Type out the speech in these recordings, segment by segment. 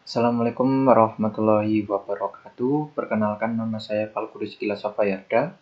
Assalamualaikum warahmatullahi wabarakatuh. Perkenalkan, nama saya Falku Rizky Lasafayarda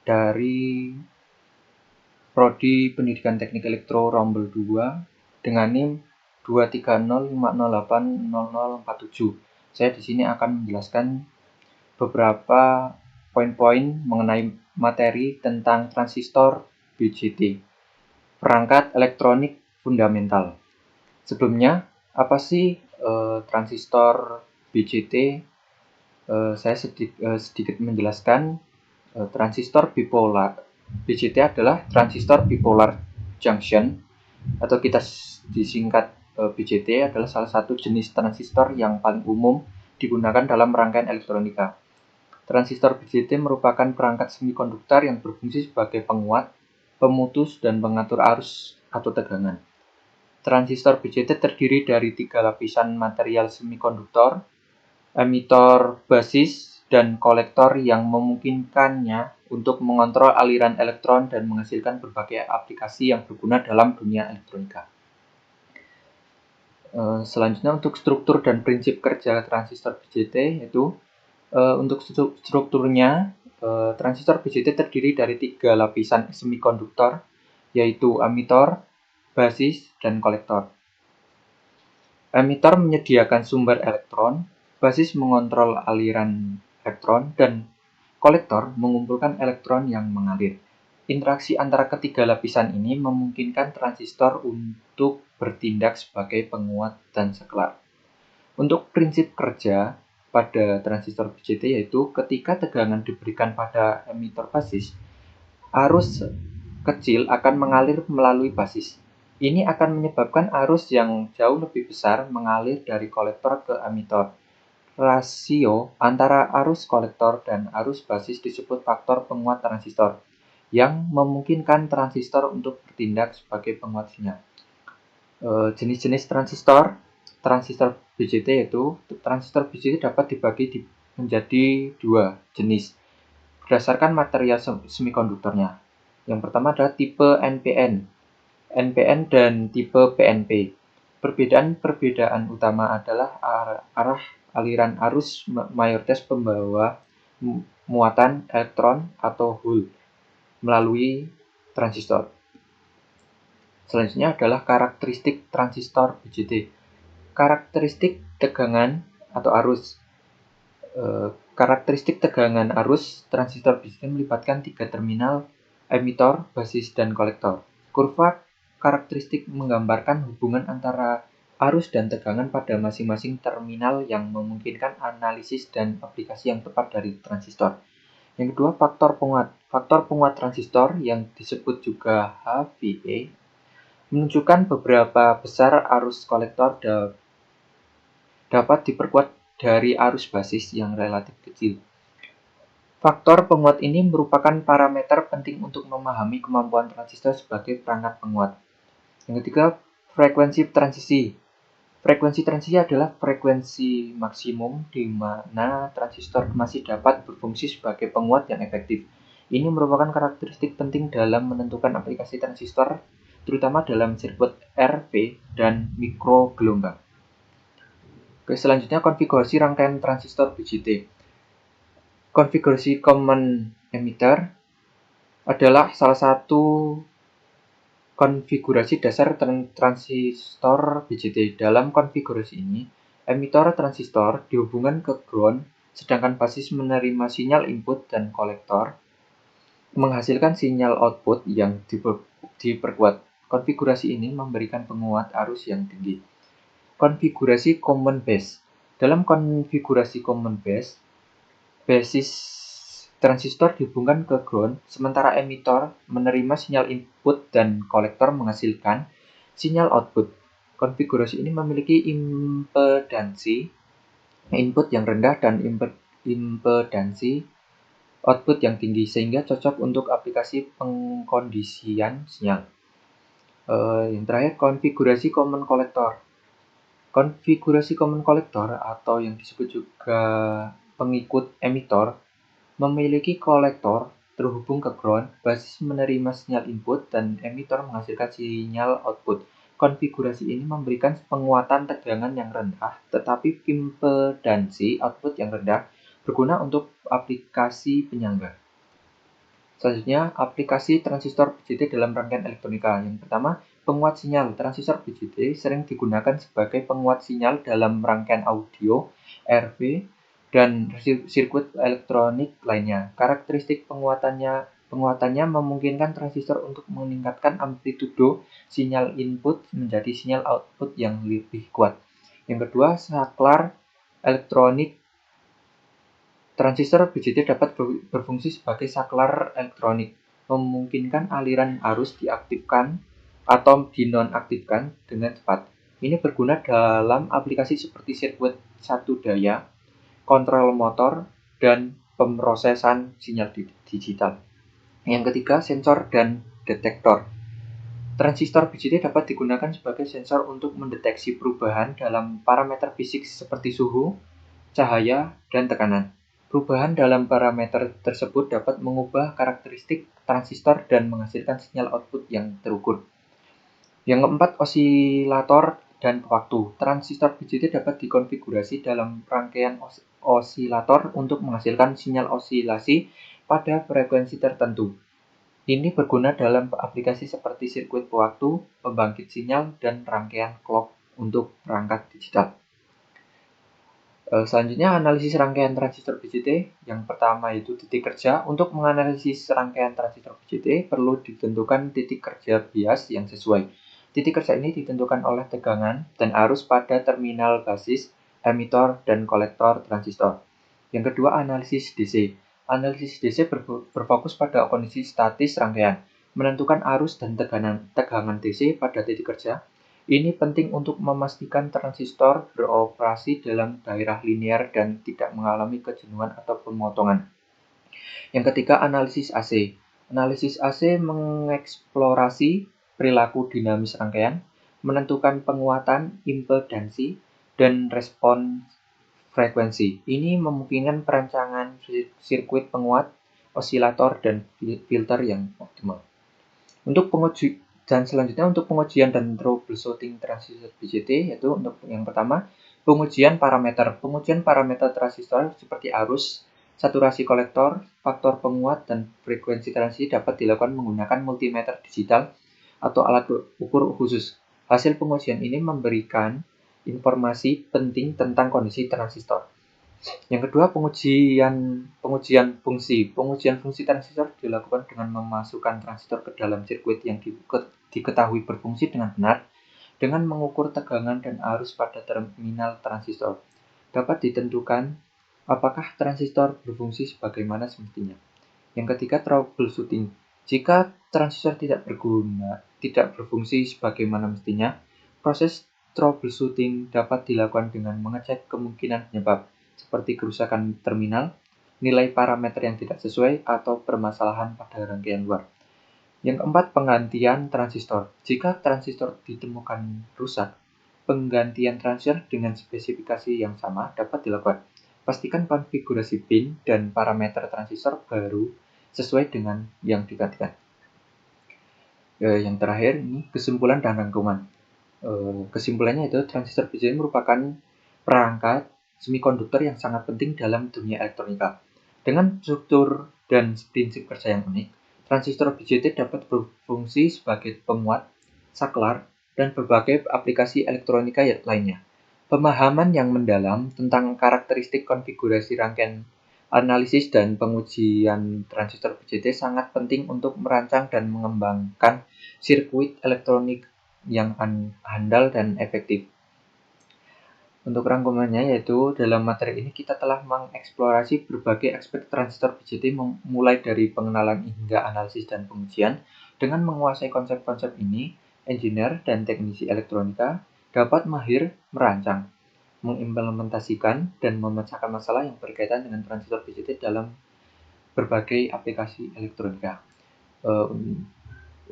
dari Prodi Pendidikan Teknik Elektro Rombel 2 dengan NIM 23050800047. Saya di sini akan menjelaskan beberapa poin-poin mengenai materi tentang transistor BJT, perangkat elektronik fundamental. Sebelumnya, apa sih transistor BJT? Saya sedikit menjelaskan. Transistor bipolar BJT adalah transistor bipolar junction, atau kita disingkat BJT, adalah salah satu jenis transistor yang paling umum digunakan dalam rangkaian elektronika. Transistor BJT merupakan perangkat semikonduktor yang berfungsi sebagai penguat, pemutus, dan pengatur arus atau tegangan. Transistor BJT terdiri dari 3 lapisan material semikonduktor, emitor basis, dan kolektor yang memungkinkannya untuk mengontrol aliran elektron dan menghasilkan berbagai aplikasi yang berguna dalam dunia elektronika. Selanjutnya, untuk struktur dan prinsip kerja transistor BJT, yaitu untuk strukturnya, transistor BJT terdiri dari 3 lapisan semikonduktor, yaitu emitor, basis, dan kolektor. Emitor menyediakan sumber elektron, basis mengontrol aliran elektron, dan kolektor mengumpulkan elektron yang mengalir. Interaksi antara ketiga lapisan ini memungkinkan transistor untuk bertindak sebagai penguat dan saklar. Untuk prinsip kerja pada transistor BJT, yaitu ketika tegangan diberikan pada emitor basis, arus kecil akan mengalir melalui basis. Ini akan menyebabkan arus yang jauh lebih besar mengalir dari kolektor ke emitor. Rasio antara arus kolektor dan arus basis disebut faktor penguat transistor, yang memungkinkan transistor untuk bertindak sebagai penguat sinyal. Jenis-jenis transistor BJT, yaitu transistor BJT dapat dibagi menjadi 2 jenis berdasarkan material semikonduktornya. Yang pertama adalah tipe NPN dan tipe PNP. Perbedaan utama adalah arah aliran arus mayoritas pembawa muatan elektron atau hole melalui transistor. Selanjutnya adalah karakteristik transistor BJT. Karakteristik tegangan atau arus. Karakteristik tegangan arus transistor BJT melibatkan 3 terminal, emitor, basis, dan kolektor. Kurva karakteristik menggambarkan hubungan antara arus dan tegangan pada masing-masing terminal yang memungkinkan analisis dan aplikasi yang tepat dari transistor. Yang kedua, faktor penguat. Faktor penguat transistor yang disebut juga HVA menunjukkan beberapa besar arus kolektor dapat diperkuat dari arus basis yang relatif kecil. Faktor penguat ini merupakan parameter penting untuk memahami kemampuan transistor sebagai perangkat penguat. Yang ketiga, frekuensi transisi. Frekuensi transisi adalah frekuensi maksimum di mana transistor masih dapat berfungsi sebagai penguat yang efektif. Ini merupakan karakteristik penting dalam menentukan aplikasi transistor, terutama dalam sirkuit RV dan mikrogelombang. Selanjutnya, konfigurasi rangkaian transistor BJT. Konfigurasi common emitter adalah salah satu konfigurasi dasar transistor BJT. Dalam konfigurasi ini, emitor transistor dihubungkan ke ground, sedangkan basis menerima sinyal input dan kolektor menghasilkan sinyal output yang diperkuat. Konfigurasi ini memberikan penguat arus yang tinggi. Konfigurasi common base. Dalam konfigurasi common base, basis transistor dihubungkan ke ground, sementara emitor menerima sinyal input dan kolektor menghasilkan sinyal output. Konfigurasi ini memiliki impedansi input yang rendah dan impedansi output yang tinggi, sehingga cocok untuk aplikasi pengkondisian sinyal. Yang terakhir, konfigurasi common collector. Konfigurasi common collector atau yang disebut juga pengikut emitor memiliki kolektor terhubung ke ground, basis menerima sinyal input, dan emitor menghasilkan sinyal output. Konfigurasi ini memberikan penguatan tegangan yang rendah, tetapi impedansi output yang rendah, berguna untuk aplikasi penyangga. Selanjutnya, aplikasi transistor BJT dalam rangkaian elektronika. Yang pertama, penguat sinyal. Transistor BJT sering digunakan sebagai penguat sinyal dalam rangkaian audio, RV, dan sirkuit elektronik lainnya. Karakteristik penguatannya memungkinkan transistor untuk meningkatkan amplitudo sinyal input menjadi sinyal output yang lebih kuat. Yang kedua, saklar elektronik. Transistor BJT dapat berfungsi sebagai saklar elektronik, memungkinkan aliran arus diaktifkan atau dinonaktifkan dengan cepat. Ini berguna dalam aplikasi seperti sirkuit satu daya, kontrol motor, dan pemrosesan sinyal digital. Yang ketiga, sensor dan detektor. Transistor BJT dapat digunakan sebagai sensor untuk mendeteksi perubahan dalam parameter fisik seperti suhu, cahaya, dan tekanan. Perubahan dalam parameter tersebut dapat mengubah karakteristik transistor dan menghasilkan sinyal output yang terukur. Yang keempat, osilator dan waktu. Transistor BJT dapat dikonfigurasi dalam rangkaian osilator untuk menghasilkan sinyal osilasi pada frekuensi tertentu. Ini berguna dalam aplikasi seperti sirkuit pewaktu, pembangkit sinyal, dan rangkaian clock untuk perangkat digital. Selanjutnya, analisis rangkaian transistor BJT. Yang pertama itu titik kerja. Untuk menganalisis rangkaian transistor BJT, perlu ditentukan titik kerja bias yang sesuai. Titik kerja ini ditentukan oleh tegangan dan arus pada terminal basis, emitor, dan kolektor transistor. Yang kedua, analisis DC. Analisis DC berfokus pada kondisi statis rangkaian, menentukan arus dan tegangan DC pada titik kerja. Ini penting untuk memastikan transistor beroperasi dalam daerah linear dan tidak mengalami kejenuhan atau pemotongan. Yang ketiga, analisis AC. Analisis AC mengeksplorasi perilaku dinamis rangkaian, menentukan penguatan, impedansi, dan respons frekuensi. Ini memungkinkan perancangan sirkuit penguat, osilator, dan filter yang optimal. Dan selanjutnya untuk pengujian dan troubleshooting transistor BJT, yaitu untuk yang pertama, pengujian parameter. Pengujian parameter transistor seperti arus, saturasi kolektor, faktor penguat, dan frekuensi transisi dapat dilakukan menggunakan multimeter digital atau alat ukur khusus. Hasil pengujian ini memberikan informasi penting tentang kondisi transistor. Yang kedua, pengujian fungsi. Pengujian fungsi transistor dilakukan dengan memasukkan transistor ke dalam sirkuit yang diketahui berfungsi dengan benar, dengan mengukur tegangan dan arus pada terminal transistor. Dapat ditentukan apakah transistor berfungsi sebagaimana semestinya. Yang ketiga, troubleshooting. Jika transistor tidak berfungsi sebagaimana mestinya, proses troubleshooting dapat dilakukan dengan mengecek kemungkinan penyebab, seperti kerusakan terminal, nilai parameter yang tidak sesuai, atau permasalahan pada rangkaian luar. Yang keempat, penggantian transistor. Jika transistor ditemukan rusak, penggantian transistor dengan spesifikasi yang sama dapat dilakukan. Pastikan konfigurasi pin dan parameter transistor baru sesuai dengan yang digantikan. Yang terakhir, ini kesimpulan dan rangkuman. Kesimpulannya itu, transistor BJT merupakan perangkat semikonduktor yang sangat penting dalam dunia elektronika. Dengan struktur dan prinsip kerja yang unik, transistor BJT dapat berfungsi sebagai penguat, saklar, dan berbagai aplikasi elektronika lainnya. Pemahaman yang mendalam tentang karakteristik konfigurasi rangkaian analisis dan pengujian transistor BJT sangat penting untuk merancang dan mengembangkan sirkuit elektronik yang handal dan efektif. Untuk rangkumannya, yaitu dalam materi ini kita telah mengeksplorasi berbagai aspek transistor BJT mulai dari pengenalan hingga analisis dan pengujian. Dengan menguasai konsep-konsep ini, engineer dan teknisi elektronika dapat mahir merancang, mengimplementasikan, dan memecahkan masalah yang berkaitan dengan transistor BJT dalam berbagai aplikasi elektronika.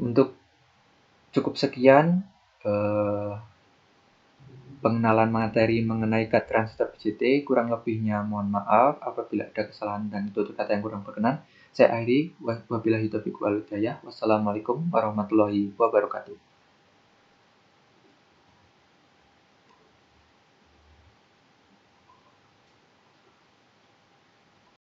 Untuk cukup sekian pengenalan materi mengenai transistor BJT. Kurang lebihnya mohon maaf apabila ada kesalahan dan tutur kata yang kurang berkenan. Saya akhiri, wabillahi taufiq wal hidayah. Wassalamualaikum warahmatullahi wabarakatuh.